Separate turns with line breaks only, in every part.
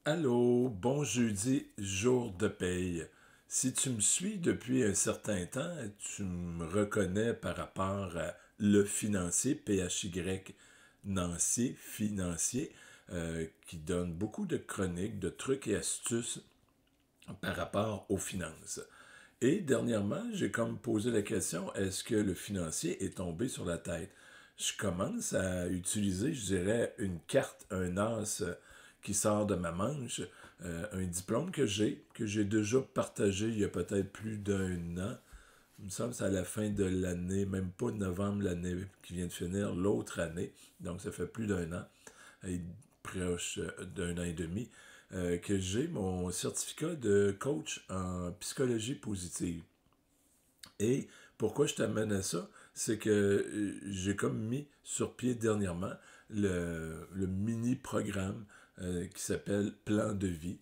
Allô, bon jeudi, jour de paye. Si tu me suis depuis un certain temps, tu me reconnais par rapport à Le Financier, PHY Nancy, Financier, qui donne beaucoup de chroniques, de trucs et astuces par rapport aux finances. Et dernièrement, j'ai comme posé la question, est-ce que le financier est tombé sur la tête? Je commence à utiliser, je dirais, une carte, un as qui sort de ma manche, un diplôme que j'ai déjà partagé il y a peut-être plus d'un an. Il me semble que c'est à la fin de l'année, même pas de novembre, l'année qui vient de finir, l'autre année. Donc ça fait plus d'un an, et proche d'un an et demi, que j'ai mon certificat de coach en psychologie positive. Et pourquoi je t'amène à ça? C'est que j'ai comme mis sur pied dernièrement le mini-programme qui s'appelle Plan de vie.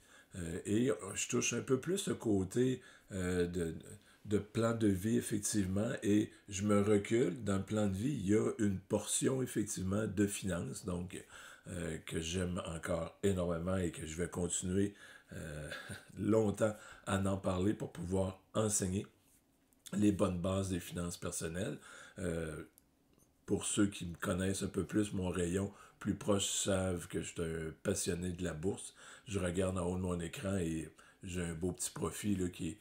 Et je touche un peu plus le côté de plan de vie, effectivement, et je me recule. Dans le plan de vie, il y a une portion, effectivement, de finances, donc que j'aime encore énormément et que je vais continuer longtemps à en parler pour pouvoir enseigner les bonnes bases des finances personnelles. Euh, pour ceux qui me connaissent un peu plus, mon rayon plus proche savent que je suis un passionné de la bourse. Je regarde en haut de mon écran et j'ai un beau petit profit là, qui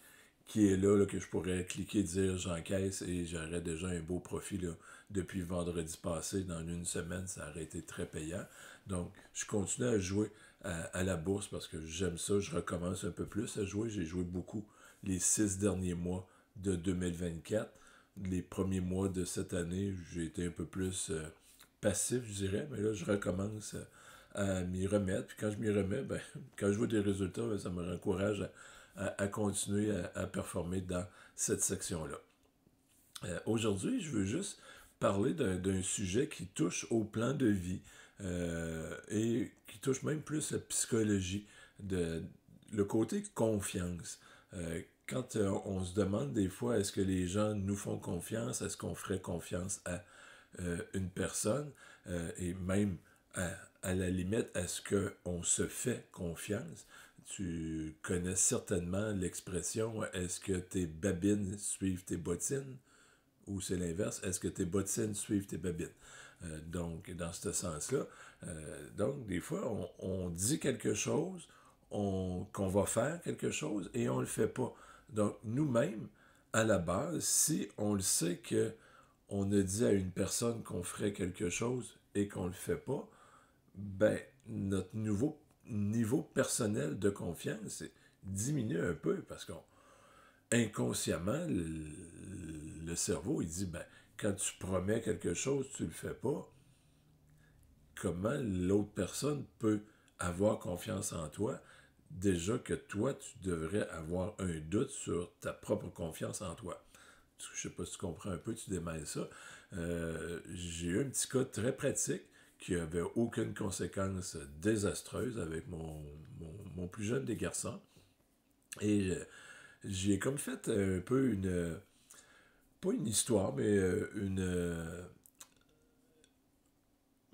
est là, que je pourrais cliquer, dire j'encaisse et j'aurais déjà un beau profit là, depuis vendredi passé. Dans une semaine, ça aurait été très payant. Donc, je continue à jouer à la bourse parce que j'aime ça. Je recommence un peu plus à jouer. J'ai joué beaucoup les 6 derniers mois de 2024. Les premiers mois de cette année, j'ai été un peu plus passif, je dirais, mais là, je recommence à m'y remettre. Puis quand je m'y remets, ben, quand je vois des résultats, ben, ça me encourage à continuer à performer dans cette section-là. Aujourd'hui, je veux juste parler d'un sujet qui touche au plan de vie et qui touche même plus la psychologie, de, le côté confiance. Quand on se demande des fois, est-ce que les gens nous font confiance, est-ce qu'on ferait confiance à une personne, et même à, à la limite, est-ce qu'on se fait confiance? Tu connais certainement l'expression est-ce que tes babines suivent tes bottines? Ou c'est l'inverse, est-ce que tes bottines suivent tes babines? Donc, dans ce sens-là, donc, des fois, on dit quelque chose, qu'on va faire quelque chose et on ne le fait pas. Donc, nous-mêmes, à la base, si on le sait que on a dit à une personne qu'on ferait quelque chose et qu'on ne le fait pas, ben, notre nouveau niveau personnel de confiance diminue un peu parce qu'on inconsciemment, le cerveau, il dit, ben, quand tu promets quelque chose, tu le fais pas, comment l'autre personne peut avoir confiance en toi? Déjà que toi, tu devrais avoir un doute sur ta propre confiance en toi. Je sais pas si tu comprends un peu, tu démêles ça. J'ai eu un petit cas très pratique qui avait aucune conséquence désastreuse avec mon plus jeune des garçons. Et j'ai comme fait un peu pas une histoire, mais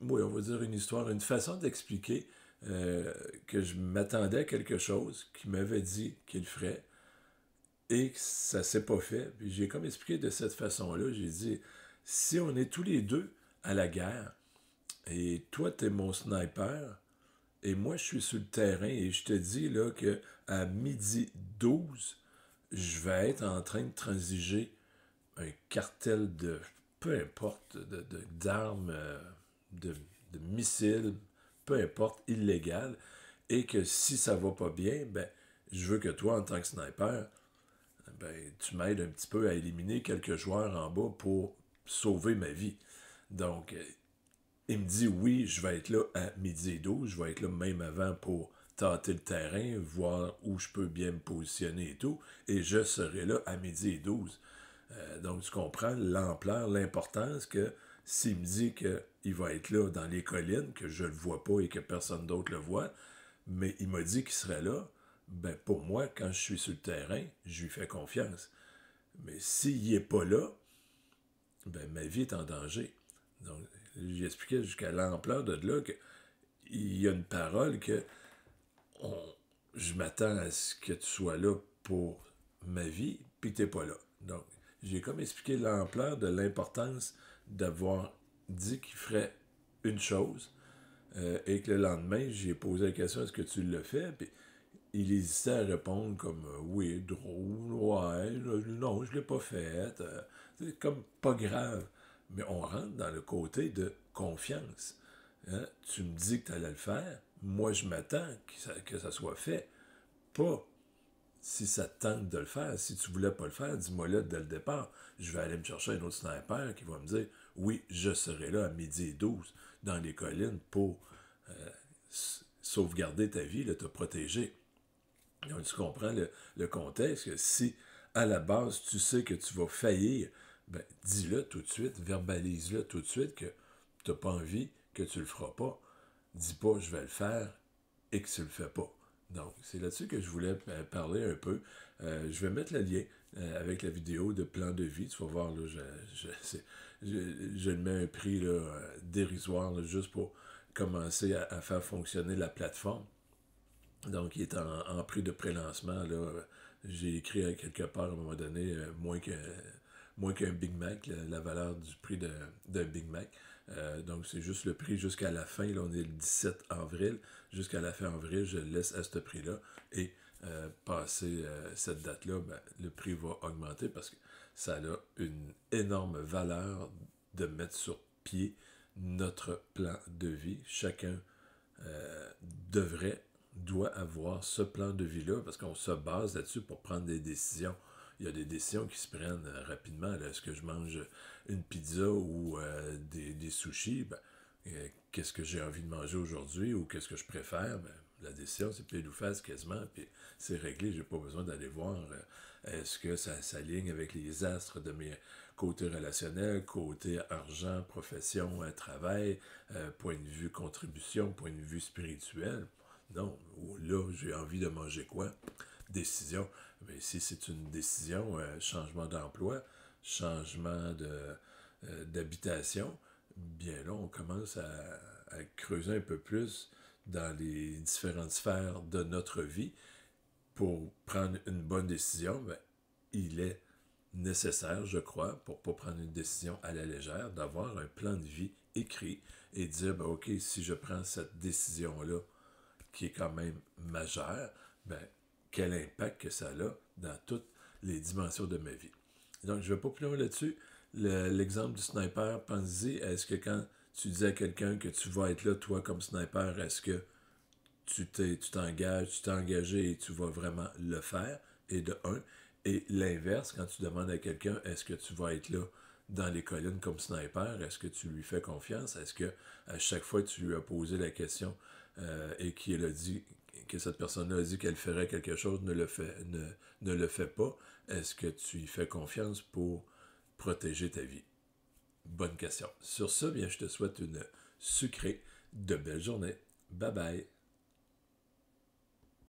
oui, on va dire une histoire, une façon d'expliquer que je m'attendais à quelque chose, qu'il m'avait dit qu'il ferait, et que ça s'est pas fait. Puis j'ai comme expliqué de cette façon-là, j'ai dit, si on est tous les deux à la guerre, et toi, t'es mon sniper, et moi, je suis sur le terrain, et je te dis là que à midi 12 je vais être en train de transiger un cartel de, peu importe, d'armes, de, de missiles, peu importe, illégal, et que si ça va pas bien, ben, je veux que toi, en tant que sniper, ben, tu m'aides un petit peu à éliminer quelques joueurs en bas pour sauver ma vie. Donc, il me dit oui, je vais être là à midi et 12, je vais être là même avant pour tâter le terrain, voir où je peux bien me positionner et tout, et je serai là à midi et 12. Donc, tu comprends l'ampleur, l'importance que s'il me dit qu'il va être là dans les collines, que je ne le vois pas et que personne d'autre le voit, mais il m'a dit qu'il serait là, ben pour moi, quand je suis sur le terrain, je lui fais confiance. Mais s'il n'est pas là, ben ma vie est en danger. Donc, j'expliquais jusqu'à l'ampleur de là qu'il y a une parole que je m'attends à ce que tu sois là pour ma vie, puis que tu n'es pas là. Donc, j'ai comme expliqué l'ampleur de l'importance d'avoir dit qu'il ferait une chose, et que le lendemain, j'ai posé la question, est-ce que tu l'as fait? Puis il hésitait à répondre comme oui, drôle, ouais, non, je l'ai pas fait. C'est comme pas grave. Mais on rentre dans le côté de confiance. Hein? Tu me dis que tu allais le faire, moi je m'attends que ça soit fait. Pas si ça te tente de le faire. Si tu voulais pas le faire, dis-moi là dès le départ. Je vais aller me chercher un autre sniper qui va me dire oui, je serai là à 12h12 dans les collines pour sauvegarder ta vie, te protéger. Donc, tu comprends le contexte, que si à la base tu sais que tu vas faillir, ben, dis-le tout de suite, verbalise-le tout de suite que tu n'as pas envie, que tu le feras pas. Dis pas je vais le faire et que tu le fais pas. Donc, c'est là-dessus que je voulais parler un peu. Je vais mettre le lien avec la vidéo de plan de vie. Tu vas voir, là, je le mets à un prix là, dérisoire là, juste pour commencer à faire fonctionner la plateforme. Donc, il est en prix de pré-lancement. Là. J'ai écrit à quelque part à un moment donné moins qu'un Big Mac, la valeur du prix d'un Big Mac. Donc, c'est juste le prix jusqu'à la fin. Là, on est le 17 avril. Jusqu'à la fin avril, je le laisse à ce prix-là. Et passé cette date-là, ben, le prix va augmenter parce que ça a une énorme valeur de mettre sur pied notre plan de vie. Chacun doit avoir ce plan de vie-là parce qu'on se base là-dessus pour prendre des décisions. Il y a des décisions qui se prennent rapidement. Là. Est-ce que je mange une pizza ou des sushis? Ben, qu'est-ce que j'ai envie de manger aujourd'hui ou qu'est-ce que je préfère? Ben, la décision, c'est pile ou face quasiment, puis c'est réglé. J'ai pas besoin d'aller voir est-ce que ça s'aligne avec les astres de mes côtés relationnels, côté argent, profession, travail, point de vue contribution, point de vue spirituel. Non, là, j'ai envie de manger quoi? Décision. Mais si c'est une décision, changement d'emploi, changement d'habitation, bien là, on commence à creuser un peu plus dans les différentes sphères de notre vie pour prendre une bonne décision. Ben, il est nécessaire, je crois, pour ne pas prendre une décision à la légère, d'avoir un plan de vie écrit et dire, ben, OK, si je prends cette décision-là, qui est quand même majeure, ben, quel impact que ça a dans toutes les dimensions de ma vie. Donc, je ne vais pas plus loin là-dessus. L'exemple du sniper, pense-y, est-ce que quand tu dis à quelqu'un que tu vas être là, toi, comme sniper, est-ce que tu t'engages, tu t'es engagé et tu vas vraiment le faire, et de un. Et l'inverse, quand tu demandes à quelqu'un, est-ce que tu vas être là dans les collines comme sniper, est-ce que tu lui fais confiance? Est-ce que à chaque fois que tu lui as posé la question et qu'il a dit que cette personne-là a dit qu'elle ferait quelque chose, ne le fait pas, est-ce que tu lui fais confiance pour protéger ta vie? Bonne question. Sur ça, bien, je te souhaite une sucrée de belle journée. Bye bye.